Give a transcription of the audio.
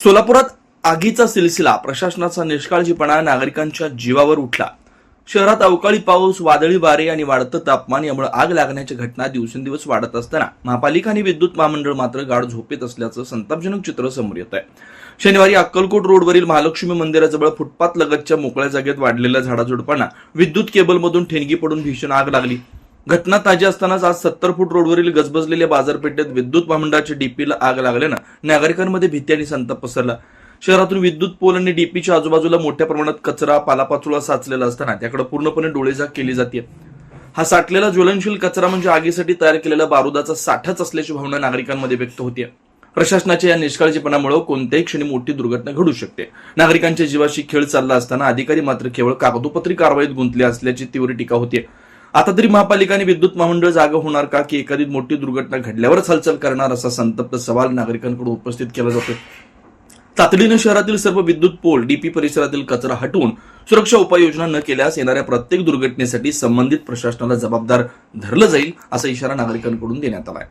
सोलापुरात आगीचा सिलसिला, प्रशासनाचा निष्काळजीपणा नागरिकांच्या जीवावर उठला। शहरात अवकाळी पाऊस, वादळी वारे आणि वाढतं तापमान यामुळे आग लागण्याच्या घटना दिवसेंदिवस वाढत असताना महापालिका आणि विद्युत महामंडळ मात्र गाढ झोपेत असल्याचं संतापजनक चित्र समोर येत आहे। शनिवारी अक्कलकोट रोडवरील महालक्ष्मी मंदिराजवळ फुटपाथ लगतच्या मोकळ्या जागेत वाढलेल्या झाडाझुडपांना विद्युत केबलमधून ठिणगी पडून भीषण आग लागली। घटना ताजी असतानाच आज 70 फूट रोडवरील गजबजलेल्या बाजारपेठेत विद्युत महामंडळाच्या डीपीला आग लागल्यानं नागरिकांमध्ये भीती आणि संताप पसरला। शहरातून विद्युत पोल आणि डीपीच्या आजूबाजूला मोठ्या प्रमाणात कचरा, पालापाचोळा साचलेला असताना त्याकडे पूर्णपणे डोळेझाक केली जाते। हा साठलेला ज्वलनशील कचरा म्हणजे आगीसाठी तयार केलेला बारुदाचा साठाच असल्याची भावना नागरिकांमध्ये व्यक्त होते। प्रशासनाच्या या निष्काळजीपणामुळे कोणत्याही क्षणी मोठी दुर्घटना घडू शकते। नागरिकांच्या जीवाशी खेळ चालला असताना अधिकारी मात्र केवळ कागदोपत्री कारवाईत गुंतले असल्याची तीव्र टीका होते। आता तरी महापालिका आणि विद्युत महामंडळ जागा होणार का, की एखादी मोठी दुर्घटना घडल्यावरच हालचाल करणार, असा संतप्त सवाल नागरिकांकडून उपस्थित केला जातो। तातडीने शहरातील सर्व विद्युत पोल, डीपी परिसरातील कचरा हटवून सुरक्षा उपाययोजना न केल्यास येणाऱ्या प्रत्येक दुर्घटनेसाठी संबंधित प्रशासनाला जबाबदार धरलं जाईल, असा इशारा नागरिकांकडून देण्यात आला आहे।